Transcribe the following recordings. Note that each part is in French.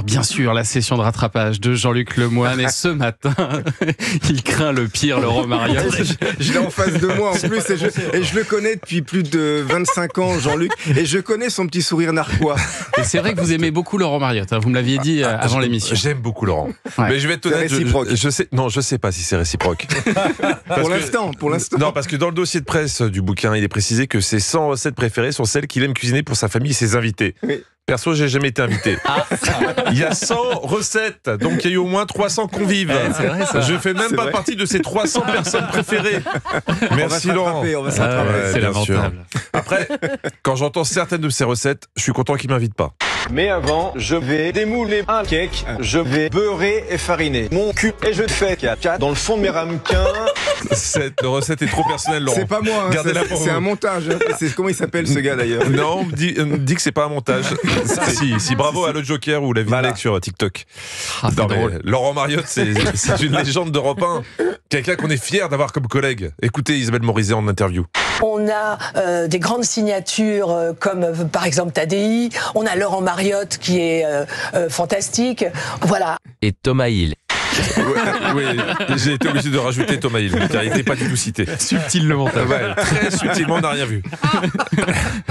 bien sûr, la session de rattrapage de Jean-Luc Lemoyne. Et ce matin, il craint le pire, Laurent Mariotte. Je l'ai en face de moi en plus et je le connais depuis plus de 25 ans, Jean-Luc, et je connais son petit sourire narquois. Et c'est vrai que vous aimez beaucoup Laurent Mariotte, hein, vous me l'aviez dit avant l'émission. J'aime beaucoup Laurent. Ouais. Mais je vais être honnête, je sais pas si c'est réciproque. Pour l'instant. Non, parce que dans le dossier de presse du bouquin, il est précisé que ses 100 recettes préférées sont celles qu'il aime cuisiner pour sa famille et ses invités. Oui. Perso, j'ai jamais été invité. Il y a 100 recettes, donc il y a eu au moins 300 convives. C'est vrai, ça. Je fais même pas partie de ces 300 personnes préférées. Merci Laurent. On va s'attraper. C'est bien sûr. lamentable. Après, quand j'entends certaines de ces recettes, je suis content qu'il m'invite pas. Mais avant, je vais démouler un cake, je vais beurrer et fariner mon cul et je fais caca dans le fond de mes ramequins. Cette recette est trop personnelle, Laurent. C'est pas moi, hein, Gardez-la pour c'est vous. un montage. Comment il s'appelle ce gars d'ailleurs? Non, on me dit que c'est pas un montage. Si, bravo à Le Joker ou la Vinec sur TikTok. C'est Non, mais drôle. Laurent Mariotte, c'est une légende d'Europe 1. Quelqu'un qu'on est fier d'avoir comme collègue. Écoutez Isabelle Morizet en interview. On a des grandes signatures comme par exemple Tadei. On a Laurent Mariotte qui est fantastique. Voilà. Et Thomas Hill. Oui, j'ai été obligé de rajouter Thomas Hill, car il n'était pas du tout cité. Subtil le montage. Ouais, très subtilement, on n'a rien vu.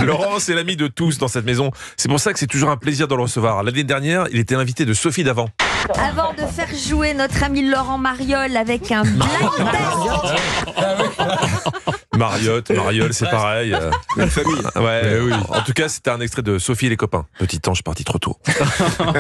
Laurent, c'est l'ami de tous dans cette maison. C'est pour ça que c'est toujours un plaisir de le recevoir. L'année dernière, il était l'invité de Sophie Davant. Avant de faire jouer notre ami Laurent Mariol avec un blind Mariotte, Mariol, c'est pareil. La famille. Ouais, oui. En tout cas, c'était un extrait de Sophie et les copains. Petit ange parti trop tôt.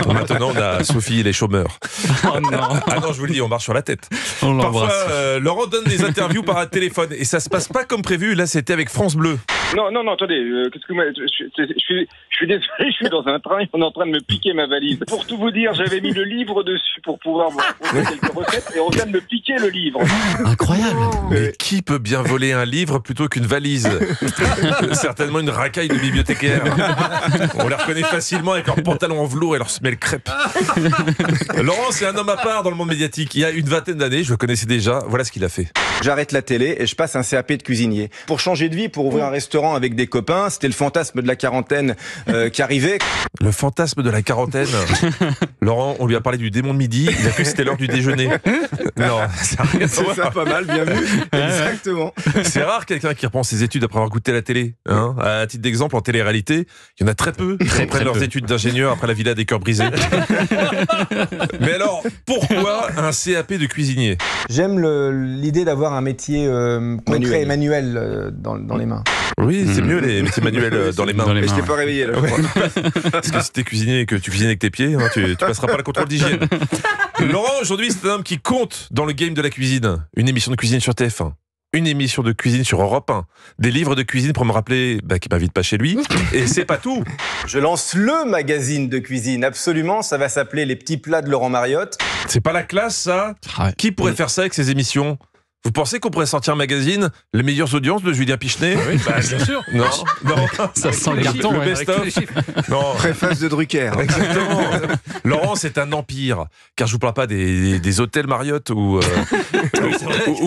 Maintenant, on a Sophie et les chômeurs. Oh non, Ah non, je vous le dis, on marche sur la tête. on Parfois, l'embrasse. Laurent donne des interviews par téléphone et ça se passe pas comme prévu. Là, c'était avec France Bleu. Non, attendez, qu'est-ce que je suis désolé, je suis dans un train et on est en train de me piquer ma valise. Pour tout vous dire, j'avais mis le livre dessus pour pouvoir vous raconter quelques recettes et on vient de me piquer le livre. Incroyable. Mais qui peut bien voler un livre plutôt qu'une valise? Certainement une racaille de bibliothécaire. On les reconnaît facilement avec leurs pantalons en velours et leurs semelles crêpes. Laurent, c'est un homme à part dans le monde médiatique. Il y a une vingtaine d'années, je le connaissais déjà. Voilà ce qu'il a fait. J'arrête la télé et je passe un CAP de cuisinier. Pour changer de vie, pour ouvrir un restaurant avec des copains, c'était le fantasme de la quarantaine qui arrivait. Le fantasme de la quarantaine. Laurent, on lui a parlé du démon de midi. Il a cru que c'était l'heure du déjeuner. Non, ça n'a rien à C'est voir. ça, pas mal, bien vu. Exactement. C'est rare quelqu'un qui reprend ses études après avoir goûté la télé. Hein. À titre d'exemple, en télé-réalité, il y en a très peu qui reprennent leurs études d'ingénieur après la villa des cœurs brisés. Mais alors, pourquoi un CAP de cuisinier? J'aime l'idée d'avoir un métier concret et manuel dans les mains. Oui, c'est mieux les métiers manuels dans les mains. Dans les Mais je mains, t'ai pas réveillé là. je crois. Parce que si t'es cuisinier et que tu cuisines avec tes pieds, hein, tu passeras pas le contrôle d'hygiène. Laurent, aujourd'hui, c'est un homme qui compte dans le game de la cuisine. Une émission de cuisine sur TF1. Une émission de cuisine sur Europe 1. Des livres de cuisine pour me rappeler qu'il m'invite pas chez lui. Et c'est pas tout. Je lance le magazine de cuisine, absolument. Ça va s'appeler Les petits plats de Laurent Mariotte. C'est pas la classe, ça? Ah ouais. Qui pourrait faire ça avec ses émissions? Vous pensez qu'on pourrait sortir un magazine, les meilleures audiences de Julien Pichenet? Oui, bah, bien sûr. Non, non. Ça sent le carton. Le ouais. best-of. Non. Préface de Drucker. Exactement. Laurent, c'est un empire. Car je vous parle pas des hôtels Marriott ou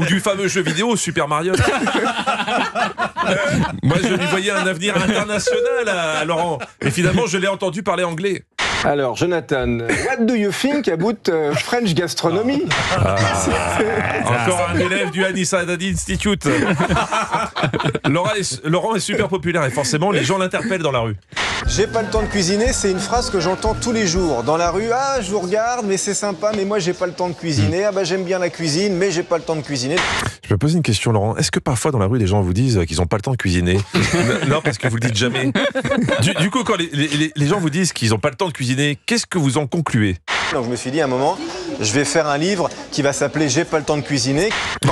du fameux jeu vidéo Super Mariotte. Moi, je lui voyais un avenir international à Laurent. Et finalement, je l'ai entendu parler anglais. Alors, Jonathan, what do you think about French gastronomy? Encore un élève du Anisada Institute. Laurent est super populaire et forcément, les gens l'interpellent dans la rue. J'ai pas le temps de cuisiner, c'est une phrase que j'entends tous les jours. Dans la rue, ah, je vous regarde, mais c'est sympa, mais moi, j'ai pas le temps de cuisiner. Ah, bah, j'aime bien la cuisine, mais j'ai pas le temps de cuisiner. Je me pose une question, Laurent. Est-ce que parfois, dans la rue, les gens vous disent qu'ils n'ont pas le temps de cuisiner? Non, parce que vous le dites jamais. Du coup, quand les gens vous disent qu'ils n'ont pas le temps de cuisiner, qu'est-ce que vous en concluez? Donc, je me suis dit, à un moment, je vais faire un livre qui va s'appeler J'ai pas le temps de cuisiner. Oh,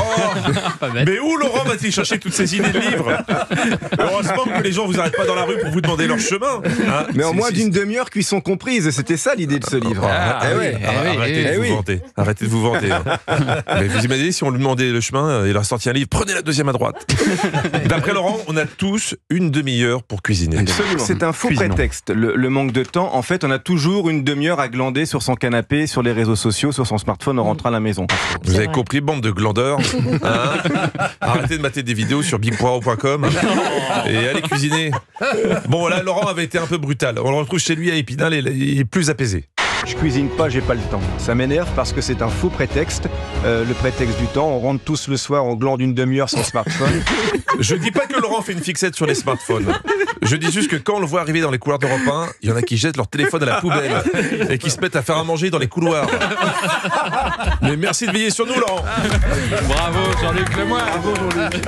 mais où Laurent va-t-il chercher toutes ces idées de livres? Heureusement que les gens vous arrêtent pas dans la rue pour vous demander leur chemin. Hein, Mais en moins d'une demi-heure, cuisson comprise. C'était ça l'idée de ce livre. Arrêtez de vous vanter. Mais vous imaginez si on lui demandait le chemin, il a sorti un livre, prenez la deuxième à droite. D'après Laurent, on a tous une demi-heure pour cuisiner. Absolument. C'est un faux Cuisinons. prétexte. Le manque de temps, en fait, on a toujours une demi-heure à glander sur son canapé, sur les réseaux sociaux, sur son smartphone en rentrant à la maison. Vous avez compris, bande de glandeurs. Hein, arrêtez de mater des vidéos sur bigpoiro.com et allez cuisiner. Bon, là, Laurent avait été un peu brutal. On le retrouve chez lui à Épinal et il est plus apaisé. Je cuisine pas, j'ai pas le temps. Ça m'énerve parce que c'est un faux prétexte. Le prétexte du temps, on rentre tous le soir, on glande une demi-heure sans smartphone. Je dis pas que Laurent fait une fixette sur les smartphones. Je dis juste que quand on le voit arriver dans les couloirs d'Europe 1, il y en a qui jettent leur téléphone à la poubelle et qui se mettent à faire à manger dans les couloirs. Mais merci de veiller sur nous, Laurent. Bravo Jean-Luc Lemoyne. Bravo, Jean-Luc.